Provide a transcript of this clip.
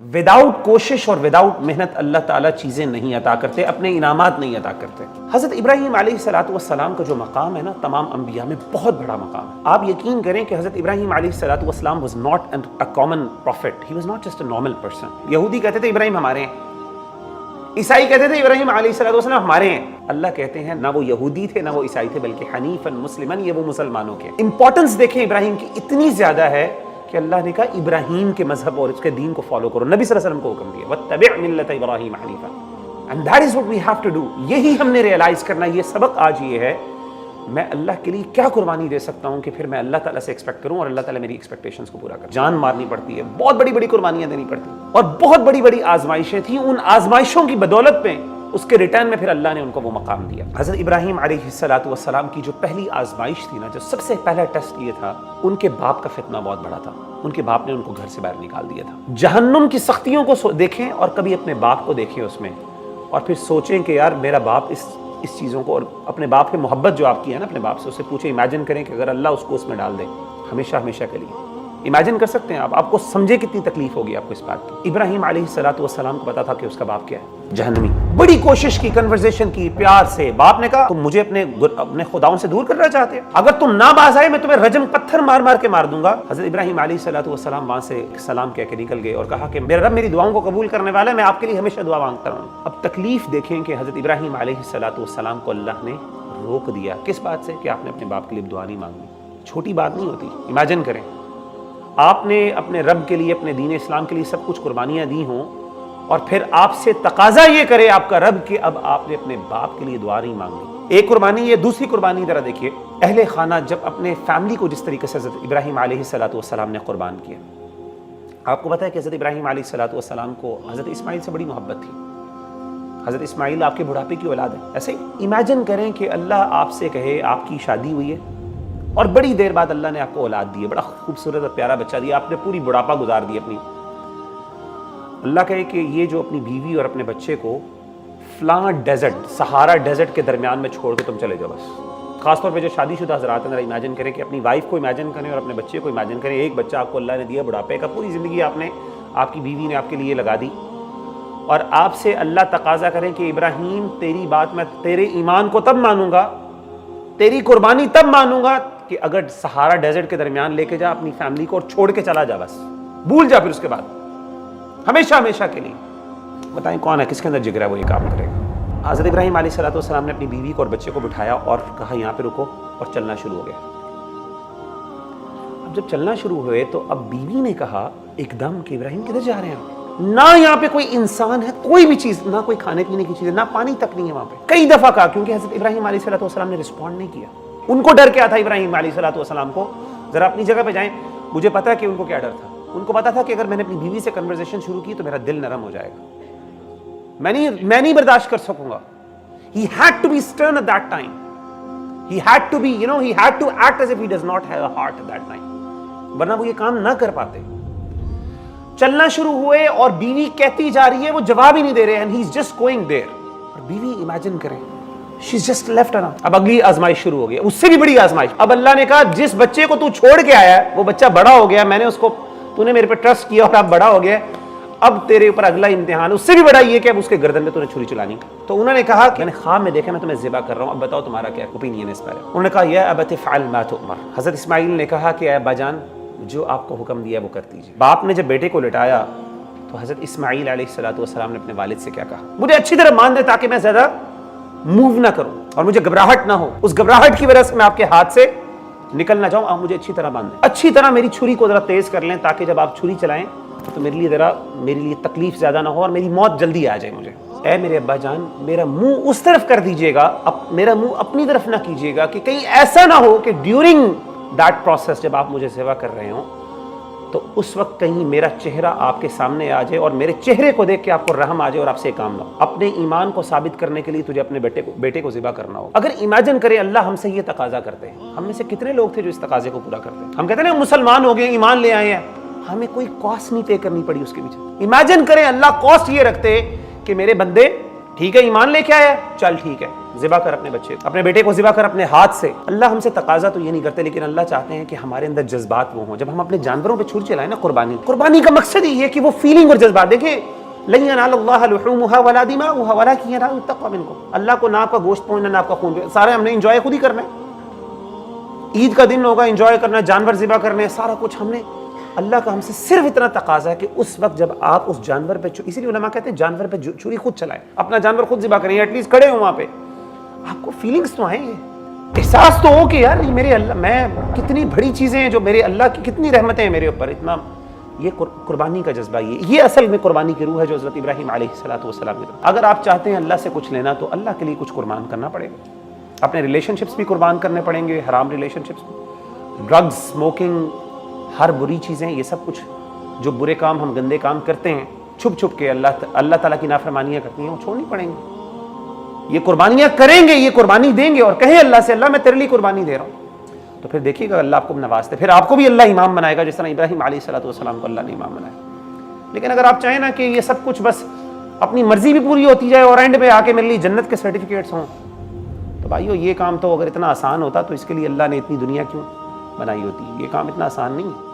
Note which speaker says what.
Speaker 1: Without कोशिश और without मेहनत अल्लाह ताला चीज़ें नहीं अता करते, अपने इनामात नहीं अता करते। हज़रत इब्राहीम अलैहिस्सलातु वस्सलाम का जो मकाम है ना, तमाम अंबिया में बहुत बड़ा मकाम है। आप यकीन करें कि हज़रत इब्राहीम अलैहिस्सलातु वस्सलाम was not a common prophet, he was not just a normal person. यहूदी कहते थे इब्राहीम हमारे हैं, ईसाई कहते थे इब्राहीम अलैहिस्सलातु वस्सलाम हमारे हैं। अल्लाह कहते हैं ना वो यहूदी थे ना वो ईसाई थे, बल्कि हनीफन मुस्लिमन, ये वो मुसलमानों के। इंपॉर्टेंस देखें इब्राहीम की इतनी ज्यादा है कि अल्लाह ने कहा इब्राहीम के मजहब और उसके दीन को फॉलो करो। नबी सल्लल्लाहु अलैहि वसल्लम को हुक्म दिया वत्तबि' मिल्लत इब्राहीम हनीफा, and that is what we have to do. यही हमने रियलाइज करना, ये सबक आज ये है, मैं अल्लाह के लिए क्या कुर्बानी दे सकता हूँ कि फिर मैं अल्लाह ताला से एक्सपेक्ट करूँ और अल्लाह ताला मेरी एक्सपेक्टेशंस को पूरा करे। जान मारनी पड़ती है, बहुत बड़ी बड़ी कुर्बानियां देनी पड़ती हैं, और बहुत बड़ी बड़ी आजमाइशें थी। उन आजमाइशों की बदौलत में उसके रिटर्न में फिर अल्लाह ने उनको वो मकाम दिया। हज़रत इब्राहीम अलैहिस्सलातु वस्सलाम की जो पहली आजमाइश थी ना, जो सबसे पहला टेस्ट ये था, उनके बाप का फितना बहुत बड़ा था। उनके बाप ने उनको घर से बाहर निकाल दिया था। जहन्नुम की सख्तियों को देखें और कभी अपने बाप को देखें उसमें, और फिर सोचें कि यार मेरा बाप इस चीज़ों को, और अपने बाप की मोहब्बत जो आपकी है ना अपने बाप से, उससे पूछे, इमेजिन करें कि अगर अल्लाह उसको उसमें डाल दे हमेशा हमेशा के लिए। इमेजिन कर सकते हैं आप, आपको समझे कितनी तकलीफ होगी आपको इस बात की। इब्राहीम अलैहिस्सलातु वस्सलाम को पता था कि उसका बाप क्या है, जहन्नमी। बड़ी कोशिश की, कन्वर्सेशन की प्यार से। बाप ने कहा तुम मुझे अपने खुदाओं से दूर करना चाहते हो, अगर तुम ना बाज आए मैं तुम्हें रजम पत्थर मार मार के मार दूंगा। हज़रत इब्राहीम अलैहिस्सलातु वस्सलाम वहां से सलाम कह के निकल गए और कहा कि मेरा रब मेरी दुआओं को कबूल करने वाला है, मैं आपके लिए हमेशा दुआ मांगता रहूं। अब तकलीफ देखें कि हज़रत इब्राहीम अलैहिस्सलातु वस्सलाम को अल्लाह ने रोक दिया। किस बात से? कि आपने अपने बाप के लिए दुआ नहीं मांगनी। छोटी बात नहीं होती। इमेजिन करें आपने अपने रब के लिए, अपने दीन इस्लाम के लिए सब कुछ कुर्बानियां दी हों, और फिर आपसे तकाजा ये करे आपका रब कि अब आपने अपने बाप के लिए दुआ नहीं मांगनी। एक कुर्बानी ये। दूसरी कुर्बानी जरा देखिए, अहले खाना जब अपने फैमिली को जिस तरीके से हज़रत इब्राहीम अलैहिस्सलातु वस्सलाम ने कुर्बान किया। आपको पता है कि हज़रत इब्राहीम अलैहिस्सलातु वस्सलाम को हज़रत इस्माइल से बड़ी मोहब्बत थी। हज़रत इस्माइल आपके बुढ़ापे की औलाद है। ऐसे इमेजिन करें कि अल्लाह आपसे कहे आपकी शादी हुई है और बड़ी देर बाद अल्लाह ने आपको औलाद दी है, बड़ा खूबसूरत और प्यारा बच्चा दिया, आपने पूरी बुढ़ापा गुजार दी अपनी। अल्लाह कहे कि ये जो अपनी बीवी और अपने बच्चे को फ्लां डेजर्ट, सहारा डेजर्ट के दरमियान में छोड़ के तुम चले जाओ बस। खासतौर पे जो शादीशुदा हज़रात हैं, इमेजिन करें कि अपनी वाइफ को इमेजिन करें और अपने बच्चे को इमेजिन करें। एक बच्चा आपको अल्लाह ने दिया, बुढ़ापे का, पूरी ज़िंदगी आपकी बीवी ने आपके लिए लगा दी, और आपसे अल्लाह तकाजा करें कि इब्राहीम तेरी बात मैं, तेरे ईमान को तब मानूंगा, तेरी कुर्बानी तब मानूंगा कि अगर सहारा डेजर्ट के दरमियान लेके जा अपनी फैमिली को और छोड़ के चला जा, बस भूल जा फिर उसके बाद हमेशा हमेशा के लिए। बताएं कौन है, किसके अंदर जिगर है वो ये काम करेगा। हज़रत इब्राहीम अलैहिस्सलातु वस्सलाम ने अपनी बीवी को और बच्चे को बिठाया और कहा यहाँ पे रुको, और चलना शुरू हो गया। अब जब चलना शुरू हुए तो अब बीवी ने कहा एकदम कि इब्राहीम किधर जा रहे हैं? ना यहाँ पे कोई इंसान है, कोई भी चीज, ना कोई खाने पीने की चीज है, ना पानी तक नहीं है वहां पे। कई दफा कहा, क्योंकि हज़रत इब्राहीम अलैहिस्सलातु वस्सलाम ने रिस्पॉन्ड नहीं किया। उनको डर क्या था इब्राहीम अलैहिस्सलातु वस्सलाम को? जरा अपनी जगह पे जाएं। मुझे पता है कि उनको क्या डर था। उनको पता था कि अगर मैंने अपनी बीवी से कन्वर्सेशन शुरू की तो मेरा दिल नरम हो जाएगा, मैं नहीं बर्दाश्त कर सकूंगा। He had to be stern at that time. He had to be, he had to act as if he does not have a heart at that time. वरना वो ये काम ना कर पाते। चलना शुरू हुए और बीवी कहती जा रही है, वो जवाब ही नहीं दे रहे हैं, and he's just going there. और बीवी इमेजिन करें, she's just left her. अब अगली आजमाइश शुरू हो गई, उससे भी बड़ी आजमाइश। अब अल्लाह ने कहा जिस बच्चे को तू छोड़ के आया है वो बच्चा बड़ा हो गया, मैंने उसको, तूने मेरे पे ट्रस्ट किया और अब बड़ा हो गया, अब तेरे ऊपर अगला इम्तिहान, उससे भी बड़ा ये कि अब उसके गर्दन में तूने छुरी चलानी। तो उन्होंने कहा कि मैंने ख्वाब में देखा मैं तुम्हें ज़िबा कर रहा हूँ, अब बताओ तुम्हारा क्या ओपिनियन है इस पर। उन्होंने कहा या अबत फ़अल मा तुअमर। हज़रत इस्माइल ने कहा कि अब्बा जान जो आपको हुक्म दिया वो कर दीजिए। बाप ने जब बेटे को लिटाया तो हज़रत इस्माइल अलैहिस्सलातु वस्सलाम ने अपने वालिद से क्या कहा, मुझे अच्छी तरह मान दे ताकि मैं ज़्यादा मूव ना करूं और मुझे घबराहट ना हो, उस घबराहट की वजह से मैं आपके हाथ से निकल ना जाऊं, आप मुझे अच्छी तरह बांध दें, अच्छी तरह मेरी छुरी को जरा तेज कर लें ताकि जब आप छुरी चलाएं तो मेरे लिए तकलीफ ज्यादा ना हो और मेरी मौत जल्दी आ जाए मुझे। ऐ मेरे अब्बा जान, मेरा मुंह उस तरफ कर दीजिएगा, मेरा मुंह अपनी तरफ ना कीजिएगा कि कहीं ऐसा ना हो कि ड्यूरिंग दैट प्रोसेस जब आप मुझे सेवा कर रहे हो तो उस वक्त कहीं मेरा चेहरा आपके सामने आ जाए और मेरे चेहरे को देख के आपको रहम आ जाए और आपसे काम ना हो। अपने ईमान को साबित करने के लिए तुझे अपने बेटे को ज़िबा करना हो। अगर इमेजिन करें अल्लाह हमसे ये तकाजा करते हैं, हम में से कितने लोग थे जो इस तकाजे को पूरा करते हैं? हम कहते हैं मुसलमान हो गए, ईमान ले आए हैं, हमें कोई कॉस्ट नहीं पे करनी पड़ी उसके पीछे। इमेजिन करें अल्लाह कॉस्ट ये रखते कि मेरे बंदे ٹھیک ہے ایمان لے کے آیا چل ٹھیک ہے ذبح کر اپنے بچے اپنے بیٹے کو ذبح کر اپنے ہاتھ سے. اللہ ہم سے تقاضا تو یہ نہیں کرتے لیکن اللہ چاہتے ہیں کہ ہمارے اندر جذبات وہ ہوں. جب ہم اپنے جانوروں پہ چھری چلائیں نا قربانی کا مقصد ہی یہ کہ وہ فیلنگ اور جذبات دیکھیں. لن ینال اللہ لحومها ولا دماؤها ولکن ینال التقوی منکم. اللہ کو نہ آپ کا گوشت پہنچنا نہ آپ کا خون سارے ہم نے انجوائے خود ہی کرنا ہے. عید کا دن ہوگا انجوائے کرنا جانور ذبح کرنے سارا کچھ ہم نے. اللہ کا ہم سے صرف اتنا تقاضا ہے کہ اس وقت جب آپ اس جانور پہ اسی لیے علماء کہتے ہیں جانور پہ چھری خود چلائیں اپنا جانور خود ذبح کریں ایٹ لیسٹ کھڑے ہوں وہاں پہ آپ کو فیلنگز تو آئیں احساس تو ہو کہ یار یہ میرے اللہ میں کتنی بڑی چیزیں ہیں جو میرے اللہ کی کتنی رحمتیں ہیں میرے اوپر اتنا. یہ قربانی کا جذبہ یہ اصل میں قربانی کی روح ہے جو حضرت ابراہیم علیہ السلام کی. اگر آپ چاہتے ہیں اللہ سے کچھ لینا تو اللہ کے لیے کچھ قربان کرنا پڑے گا. اپنے ریلیشن شپس بھی قربان کرنے پڑیں گے حرام ریلیشن شپس ڈرگز اسموکنگ ہر بری چیزیں یہ سب کچھ جو برے کام ہم گندے کام کرتے ہیں چھپ چھپ کے اللہ تعالیٰ کی نافرمانیاں کرتی ہیں وہ چھوڑنی پڑیں گی. یہ قربانیاں کریں گے یہ قربانی دیں گے اور کہیں اللہ سے اللہ میں تیرے لیے قربانی دے رہا ہوں تو پھر دیکھیے گا اللہ آپ کو نوازتے پھر آپ کو بھی اللہ امام بنائے گا جس طرح ابراہیم علیہ السلام کو اللہ نے امام بنایا. لیکن اگر آپ چاہیں نا کہ یہ سب کچھ بس اپنی مرضی بھی پوری ہوتی جائے اور اینڈ میں آ کے میرے لیے جنت کے سرٹیفکیٹس ہوں تو بھائیو یہ کام تو اگر اتنا آسان ہوتا تو اس کے لیے اللہ نے اتنی دنیا کیوں بنائی ہوتی. یہ کام اتنا آسان نہیں ہے.